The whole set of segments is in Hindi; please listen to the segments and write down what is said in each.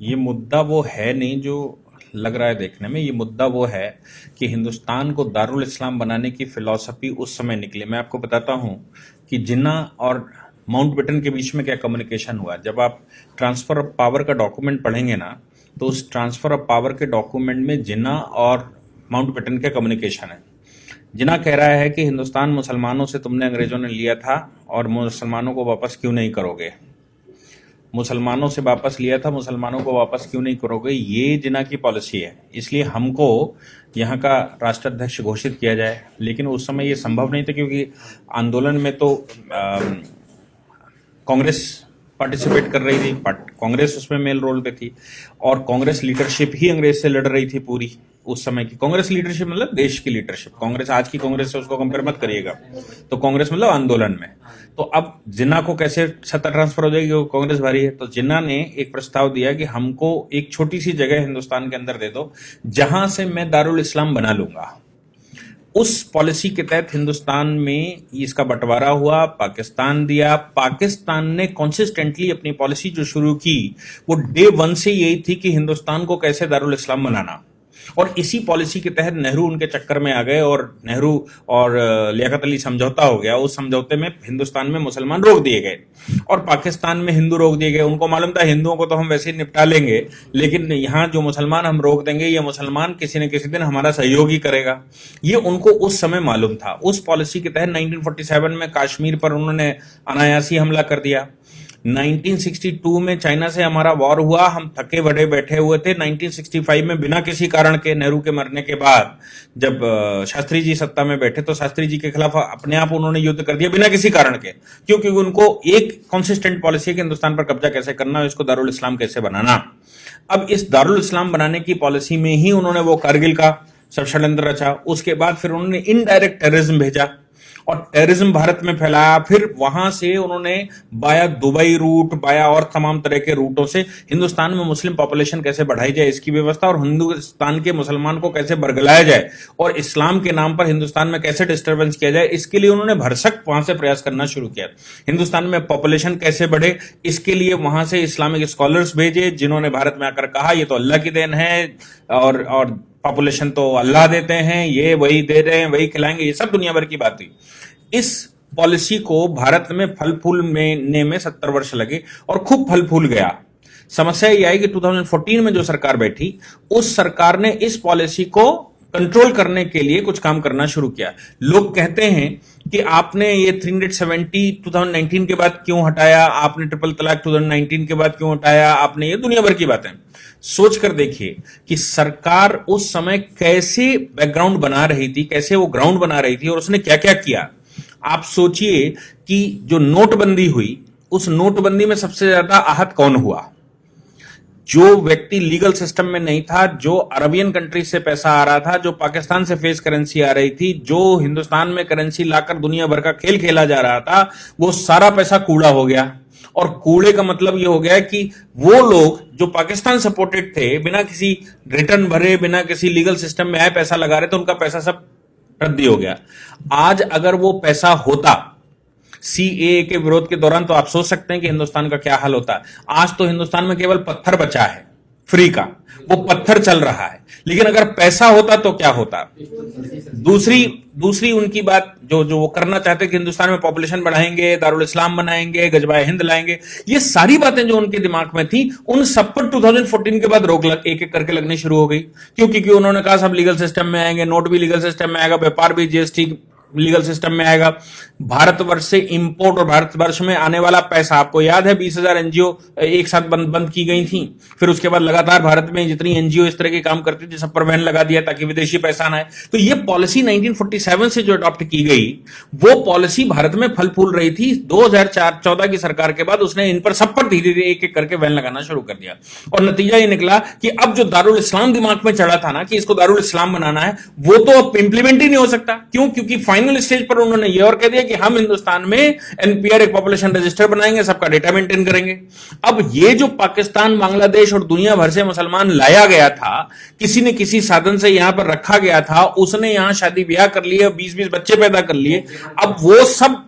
ये मुद्दा वो है नहीं जो लग रहा है देखने में। ये मुद्दा वो है कि हिंदुस्तान को दारुल इस्लाम बनाने की फिलॉसफी उस समय निकली। मैं आपको बताता हूं कि जिन्ना और माउंटबेटन के बीच में क्या कम्युनिकेशन हुआ। जब आप ट्रांसफर ऑफ पावर का डॉक्यूमेंट पढ़ेंगे ना, तो उस ट्रांसफर ऑफ पावर के डॉक्यूमेंट में जिन्ना और माउंटबेटन का कम्युनिकेशन है। जिन्ना कह रहा है कि हिंदुस्तान मुसलमानों से तुमने अंग्रेजों ने लिया था और मुसलमानों को वापस क्यों नहीं करोगे, मुसलमानों से वापस लिया था, मुसलमानों को वापस क्यों नहीं करोगे। ये जिन्ना की पॉलिसी है। इसलिए हमको यहाँ का राष्ट्राध्यक्ष घोषित किया जाए। लेकिन उस समय ये संभव नहीं था क्योंकि आंदोलन में तो कांग्रेस पार्टिसिपेट कर रही थी, कांग्रेस उसमें मेल रोल पे थी और कांग्रेस लीडरशिप ही अंग्रेज से लड़ रही थी। पूरी उस समय की कांग्रेस लीडरशिप मतलब देश की लीडरशिप। कांग्रेस आज की कांग्रेस से उसको कंपेयर मत करिएगा। तो कांग्रेस मतलब आंदोलन में। तो अब जिन्ना को कैसे सत्ता ट्रांसफर हो जाएगी, वो कांग्रेस भारी है। तो जिन्ना ने एक प्रस्ताव दिया कि हमको एक छोटी सी जगह हिंदुस्तान के अंदर दे दो जहां से मैं दारुल इस्लाम बना लूंगा। उस पॉलिसी के तहत हिंदुस्तान में इसका बंटवारा हुआ, पाकिस्तान दिया। पाकिस्तान ने कंसिस्टेंटली अपनी पॉलिसी जो शुरू की वो डे वन से यही थी कि हिंदुस्तान को कैसे दारुल इस्लाम बनाना। और इसी पॉलिसी के तहत नेहरू उनके चक्कर में आ गए और नेहरू और लियाकत अली समझौता हो गया। उस समझौते में हिंदुस्तान में मुसलमान रोक दिए गए और पाकिस्तान में हिंदू रोक दिए गए। उनको मालूम था हिंदुओं को तो हम वैसे ही निपटा लेंगे, लेकिन यहाँ जो मुसलमान हम रोक देंगे, ये मुसलमान किसी न किसी दिन हमारा सहयोग ही करेगा। ये उनको उस समय मालूम था। उस पॉलिसी के तहत 1947 में कश्मीर पर उन्होंने अनायासी हमला कर दिया। 1962 में चाइना से हमारा वॉर हुआ, हम थके बड़े बैठे हुए थे। 1965 में बिना किसी कारण के, नेहरू के मरने के बाद जब शास्त्री जी सत्ता में बैठे तो शास्त्री जी के खिलाफ अपने आप उन्होंने युद्ध कर दिया बिना किसी कारण के। क्योंकि उनको एक कॉन्सिस्टेंट पॉलिसी है कि हिंदुस्तान पर कब्जा कैसे करना है, इसको दारुल इस्लाम कैसे बनाना। अब इस दारुल इस्लाम बनाने की पॉलिसी में ही उन्होंने वो कारगिल का षड्यंत्र रचा। उसके बाद फिर उन्होंने इनडायरेक्ट टेररिज्म भेजा और टेररिज्म भारत में फैलाया। फिर वहां से उन्होंने बाया दुबई रूट, बाया और तमाम तरह के रूटों से हिंदुस्तान में मुस्लिम पॉपुलेशन कैसे बढ़ाई जाए इसकी व्यवस्था, और हिंदुस्तान के मुसलमान को कैसे बरगलाया जाए और इस्लाम के नाम पर हिंदुस्तान में कैसे डिस्टर्बेंस किया जाए, इसके लिए उन्होंने भरसक वहां से प्रयास करना शुरू किया। हिंदुस्तान में पॉपुलेशन कैसे बढ़े, इसके लिए वहां से इस्लामिक स्कॉलर्स भेजे जिन्होंने भारत में आकर कहा ये तो अल्लाह की देन है और पॉपुलेशन तो अल्लाह देते हैं, ये वही दे रहे हैं, वही खिलाएंगे। ये सब दुनिया भर की बात थी। इस पॉलिसी को भारत में फल फूल में 70 वर्ष लगे और खूब फल फूल गया। समस्या ये आई कि 2014 में जो सरकार बैठी, उस सरकार ने इस पॉलिसी को कंट्रोल करने के लिए कुछ काम करना शुरू किया। लोग कहते हैं कि आपने ये 370 2019 के बाद क्यों हटाया, आपने ट्रिपल तलाक 2019 के बाद क्यों हटाया, आपने, ये दुनिया भर की बातें। सोच कर देखिए कि सरकार उस समय कैसे बैकग्राउंड बना रही थी, कैसे वो ग्राउंड बना रही थी और उसने क्या क्या किया। आप सोचिए कि जो नोटबंदी हुई, उस नोटबंदी में सबसे ज्यादा आहत कौन हुआ? जो व्यक्ति लीगल सिस्टम में नहीं था, जो अरबियन कंट्री से पैसा आ रहा था, जो पाकिस्तान से फेस करेंसी आ रही थी, जो हिंदुस्तान में करेंसी लाकर दुनिया भर का खेल खेला जा रहा था, वो सारा पैसा कूड़ा हो गया। और कूड़े का मतलब ये हो गया कि वो लोग जो पाकिस्तान सपोर्टेड थे, बिना किसी रिटर्न भरे, बिना किसी लीगल सिस्टम में आए पैसा लगा रहे थे, उनका पैसा सब रद्दी हो गया। आज अगर वो पैसा होता सीएए के विरोध के दौरान, तो आप सोच सकते हैं कि हिंदुस्तान का क्या हाल होता। आज तो हिंदुस्तान में केवल पत्थर बचा है फ्री का, वो पत्थर चल रहा है। लेकिन अगर पैसा होता तो क्या होता? दूसरी उनकी बात जो वो करना चाहते कि हिंदुस्तान में पॉपुलेशन बढ़ाएंगे, दारुल इस्लाम बनाएंगे, गजबाए हिंद लाएंगे, ये सारी बातें जो उनके दिमाग में थी, उन सब पर 2014 के बाद रोक एक एक करके लगनी शुरू हो गई। क्योंकि उन्होंने कहा सब लीगल सिस्टम में आएंगे, नोट भी लीगल सिस्टम में आएगा, व्यापार भी जीएसटी लीगल सिस्टम में आएगा, भारतवर्ष से इंपोर्ट और भारतवर्ष में आने वाला पैसा, आपको याद है 20,000 एनजीओ एक साथ बंद की गई थी। फिर उसके बाद लगातार भारत में जितनी एनजीओ इस तरह के काम करती थी सब पर बैन लगा दिया ताकि विदेशी पैसा ना आए। तो ये पॉलिसी 1947 से जो अडॉप्ट की गई, वो पॉलिसी भारत में फल फूल रही थी। 2014 की सरकार के बाद उसने इन पर सब पर धीरे धीरे एक एक करके बैन लगाना शुरू कर दिया और नतीजा ये निकला कि अब जो दारुल इस्लाम दिमाग में चढ़ा था ना कि इसको दारुल इस्लाम बनाना है, वो तो अब इंप्लीमेंट ही नहीं हो सकता। क्यों? क्योंकि फाइनल स्टेज पर उन्होंने ये और कह दिया कि हम हिंदुस्तान में एनपीआर एक पॉपुलेशन रजिस्टर बनाएंगे, सबका डेटा मेंटेन करेंगे। अब ये जो पाकिस्तान, बांग्लादेश और दुनिया भर से मुसलमान लाया गया था, किसी ने किसी साधन से यहां पर रखा गया था, उसने यहां शादी ब्याह कर लिए, 20-20 बच्चे पैदा कर लिए। अब वो सब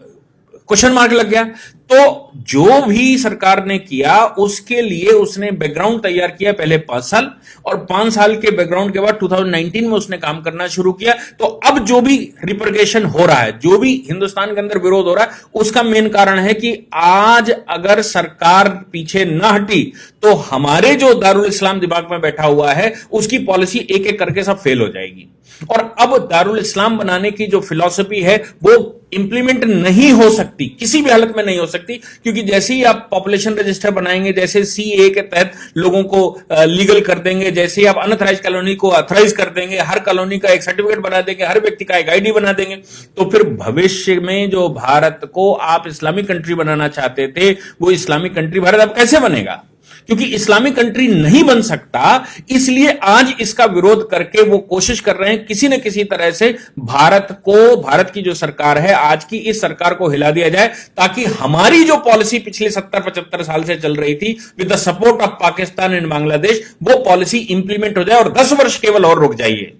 क्वेश्चन मार्क लग गया। तो जो भी सरकार ने किया उसके लिए उसने बैकग्राउंड तैयार किया पहले 5 साल, और 5 साल के बैकग्राउंड के बाद 2019 में उसने काम करना शुरू किया। तो अब जो भी रिपरकेशन हो रहा है, जो भी हिंदुस्तान के अंदर विरोध हो रहा है, उसका मेन कारण है कि आज अगर सरकार पीछे न हटी तो हमारे जो दारुल इस्लाम दिमाग में बैठा हुआ है उसकी पॉलिसी एक एक करके सब फेल हो जाएगी। और अब दारुल इस्लाम बनाने की जो फिलॉसफी है वो इंप्लीमेंट नहीं हो सकती, किसी भी हालत में नहीं हो सकती, क्योंकि जैसे ही आप पॉपुलेशन रजिस्टर बनाएंगे, जैसे सीए के तहत लोगों को लीगल कर देंगे, जैसे ही आप अनऑथराइज कॉलोनी को ऑथराइज कर देंगे, हर कॉलोनी का एक सर्टिफिकेट बना देंगे, हर व्यक्ति का एक आईडी बना देंगे, तो फिर भविष्य में जो भारत को आप इस्लामिक कंट्री बनाना चाहते थे वो इस्लामिक कंट्री भारत अब कैसे बनेगा? क्योंकि इस्लामिक कंट्री नहीं बन सकता, इसलिए आज इसका विरोध करके वो कोशिश कर रहे हैं किसी न किसी तरह से भारत की जो सरकार है आज की, इस सरकार को हिला दिया जाए, ताकि हमारी जो पॉलिसी पिछले 70-75 साल से चल रही थी with the support of Pakistan and Bangladesh, वो पॉलिसी इंप्लीमेंट हो जाए और 10 वर्ष केवल और रुक जाइए।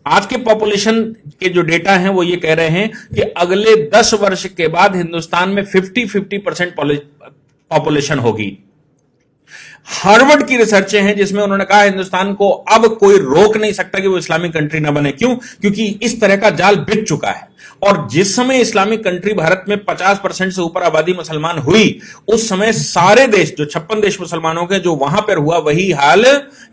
आज के पॉपुलेशन के जो डेटा हैं वो ये कह रहे हैं कि अगले 10 वर्ष के बाद हिंदुस्तान में 50% पॉपुलेशन होगी। हार्वर्ड की रिसर्च है जिसमें उन्होंने कहा हिंदुस्तान को अब कोई रोक नहीं सकता कि वो इस्लामिक कंट्री ना बने। क्यों? क्योंकि इस तरह का जाल बिछ चुका है। और जिस समय इस्लामिक कंट्री भारत में 50% से ऊपर आबादी मुसलमान हुई, उस समय सारे देश, जो 56 देश मुसलमानों के, जो वहां पर हुआ वही हाल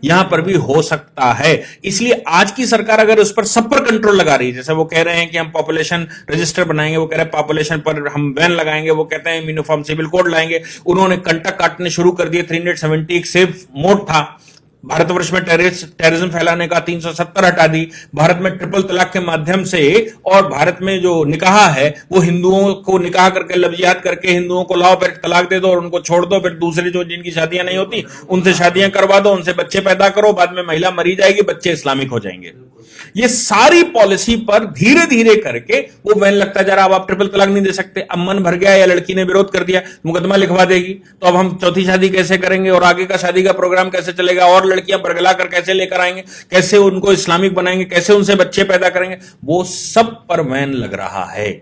यहां पर भी हो सकता है। इसलिए आज की सरकार अगर उस पर सब पर कंट्रोल लगा रही है, जैसे वो कह रहे हैं कि हम पॉपुलेशन रजिस्टर बनाएंगे, वो कह रहे हैं पॉपुलेशन पर हम बैन लगाएंगे, वो कहते हैं यूनिफॉर्म सिविल कोड लाएंगे, उन्होंने कंटक काटने शुरू कर दिए। 370 एक सेफ मोड था भारतवर्ष में टेररिज्म फैलाने का, 370 हटा दी। भारत में ट्रिपल तलाक के माध्यम से, और भारत में जो निकाह है वो हिंदुओं को निकाह करके लफ्जियात करके हिंदुओं को लाओ, फिर तलाक दे दो और उनको छोड़ दो, फिर दूसरी जो जिनकी शादियां नहीं होती उनसे शादियां करवा दो, उनसे बच्चे पैदा करो, बाद में महिला मरी जाएगी, बच्चे इस्लामिक हो जाएंगे। ये सारी पॉलिसी पर धीरे धीरे करके वो बैन लगता जा रहा। अब आप ट्रिपल तलाक नहीं दे सकते, अब मन भर गया या लड़की ने विरोध कर दिया, मुकदमा लिखवा देगी, तो अब हम चौथी शादी कैसे करेंगे और आगे का शादी का प्रोग्राम कैसे चलेगा, और लड़कियां बरगला कर कैसे लेकर आएंगे, कैसे उनको इस्लामिक बनाएंगे, कैसे उनसे बच्चे पैदा करेंगे, वो सब पर बैन लग रहा है।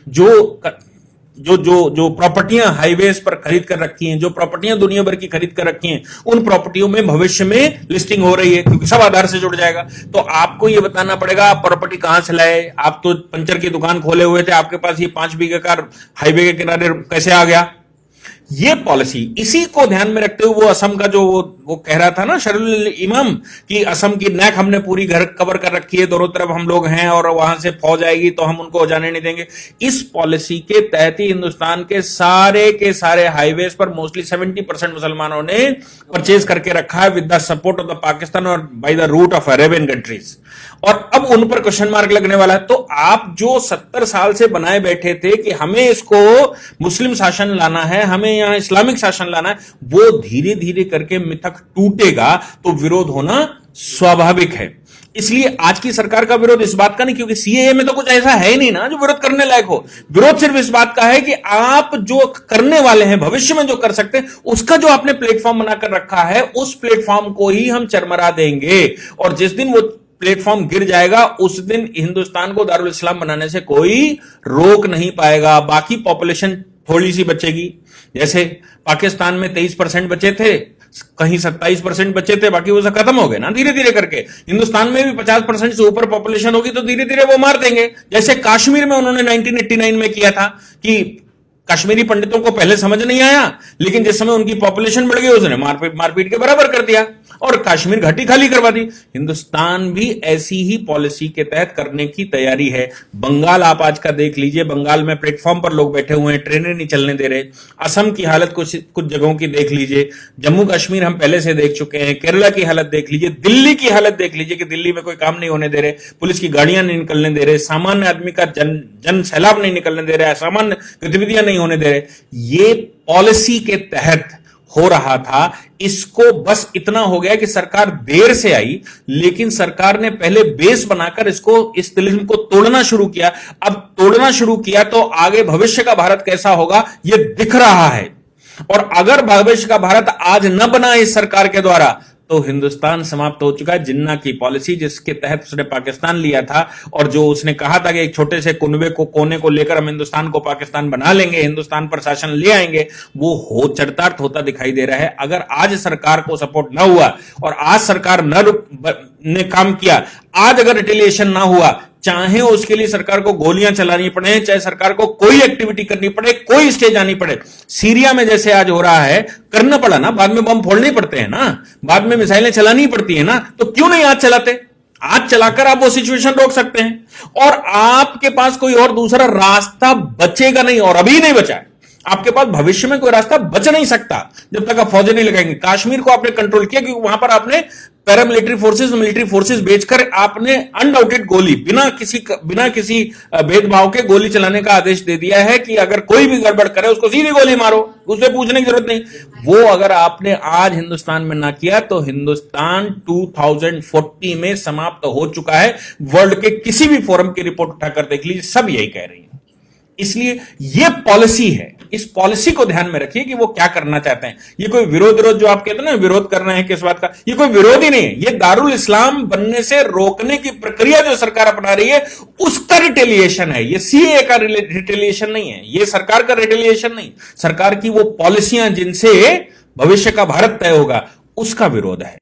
जो प्रॉपर्टियां हाईवेज पर खरीद कर रखी हैं, जो प्रॉपर्टियां दुनिया भर की खरीद कर रखी हैं, उन प्रॉपर्टियों में भविष्य में लिस्टिंग हो रही है, क्योंकि सब आधार से जुड़ जाएगा। तो आपको यह बताना पड़ेगा आप प्रॉपर्टी कहां से लाए, आप तो पंचर की दुकान खोले हुए थे, आपके पास ये 5 बीघे का हाईवे के किनारे कैसे आ गया? ये पॉलिसी, इसी को ध्यान में रखते हुए वो असम का जो वो कह रहा था ना शरीफ इमाम, कि असम की नेक हमने पूरी घर कवर कर रखी है, दोनों तरफ हम लोग हैं और वहां से फौज आएगी तो हम उनको जाने नहीं देंगे। इस पॉलिसी के तहत ही हिंदुस्तान के सारे हाईवेज पर मोस्टली 70% मुसलमानों ने परचेज करके रखा है with the support of the Pakistan और by the route of Arabian countries. और अब उन पर क्वेश्चन मार्क लगने वाला है। तो आप जो 70 साल से बनाए बैठे थे कि हमें इसको मुस्लिम शासन लाना है, हमें यहां इस्लामिक शासन लाना है, वो धीरे धीरे करके मिथक टूटेगा तो विरोध होना स्वाभाविक है। इसलिए आज की सरकार का विरोध इस बात का नहीं, क्योंकि सीएए में तो कुछ ऐसा है ही नहीं ना जो विरोध करने लायक हो। विरोध सिर्फ इस बात का है कि आप जो करने वाले हैं, भविष्य में जो कर सकते हैं, उसका जो आपने प्लेटफॉर्म बनाकर रखा है, उस प्लेटफॉर्म को ही हम चरमरा देंगे। और जिस दिन वो प्लेटफॉर्म गिर जाएगा उस दिन हिंदुस्तान को दारुल इस्लाम बनाने से कोई रोक नहीं पाएगा। बाकी पॉपुलेशन थोड़ी सी बचेगी, जैसे पाकिस्तान में 23% बचे थे, कहीं 27% बचे थे, बाकी वो सब खत्म हो गए ना धीरे धीरे करके। हिंदुस्तान में भी 50% से ऊपर पॉपुलेशन होगी तो धीरे धीरे वो मार देंगे। जैसे कश्मीर में उन्होंने 1989 में किया था कि कश्मीरी पंडितों को पहले समझ नहीं आया, लेकिन जिस समय उनकी पॉपुलेशन बढ़ गई उसने मारपीट के बराबर कर दिया और कश्मीर घाटी खाली करवा दी। हिंदुस्तान भी ऐसी ही पॉलिसी के तहत करने की तैयारी है। बंगाल आप आज का देख लीजिए, बंगाल में प्लेटफॉर्म पर लोग बैठे हुए हैं, ट्रेनें नहीं चलने दे रहे। असम की हालत कुछ जगहों की देख लीजिए, जम्मू कश्मीर हम पहले से देख चुके हैं, केरला की हालत देख लीजिए, दिल्ली की हालत देख लीजिए कि दिल्ली में कोई काम नहीं होने दे रहे, पुलिस की गाड़ियां नहीं निकलने दे रहे, सामान्य आदमी का जन सैलाब नहीं निकलने दे रहा है, सामान्य गतिविधियां नहीं होने दे रहे। ये पॉलिसी के तहत हो रहा था। इसको बस इतना हो गया कि सरकार देर से आई, लेकिन सरकार ने पहले बेस बनाकर इस तिलिस्म को तोड़ना शुरू किया। अब तोड़ना शुरू किया तो आगे भविष्य का भारत कैसा होगा यह दिख रहा है। और अगर भविष्य का भारत आज न बना इस सरकार के द्वारा तो हिंदुस्तान समाप्त हो चुका है। जिन्ना की पॉलिसी जिसके तहत उसने पाकिस्तान लिया था और जो उसने कहा था कि एक छोटे से कुनबे को कोने को लेकर हम हिंदुस्तान को पाकिस्तान बना लेंगे, हिंदुस्तान पर शासन ले आएंगे, वो हो चरितार्थ होता दिखाई दे रहा है। अगर आज सरकार को सपोर्ट ना हुआ और आज सरकार ने काम किया, आज अगर रिटेलिएशन ना हुआ, चाहे उसके लिए सरकार को गोलियां चलानी पड़े, चाहे सरकार को कोई एक्टिविटी करनी पड़े, कोई स्टेज आनी पड़े, सीरिया में जैसे आज हो रहा है, करना पड़ा ना, बाद में बम फोड़ने पड़ते हैं ना, बाद में मिसाइलें चलानी पड़ती है ना, तो क्यों नहीं आज चलाते? आज चलाकर आप वो सिचुएशन रोक सकते हैं और आपके पास कोई और दूसरा रास्ता बचेगा नहीं, और अभी नहीं बचा है। आपके पास भविष्य में कोई रास्ता बच नहीं सकता जब तक आप फौजें नहीं लगाएंगे। कश्मीर को आपने कंट्रोल किया क्योंकि वहां पर आपने पैरामिलिट्री फोर्सेस, मिलिट्री फोर्सेस भेजकर आपने अनडाउटेड गोली बिना किसी भेदभाव के गोली चलाने का आदेश दे दिया है कि अगर कोई भी गड़बड़ करे उसको सीधी गोली मारो, उससे पूछने की जरूरत नहीं। वो अगर आपने आज हिंदुस्तान में ना किया तो हिंदुस्तान 2040 में समाप्त हो चुका है। वर्ल्ड के किसी भी फोरम की रिपोर्ट उठाकर देख लीजिए, सब यही कह रही है। इसलिए ये पॉलिसी है, इस पॉलिसी को ध्यान में रखिए कि वो क्या करना चाहते हैं। ये कोई विरोध जो आप कहते हैं ना, विरोध करना है किस बात का, ये कोई विरोध ही नहीं है। ये दारुल इस्लाम बनने से रोकने की प्रक्रिया जो सरकार अपना रही है उसका रिटेलिएशन है। ये सीए का रिटेलिएशन नहीं है, ये सरकार का रिटेलिएशन नहीं, सरकार की वो पॉलिसियां जिनसे भविष्य का भारत तय होगा उसका विरोध है।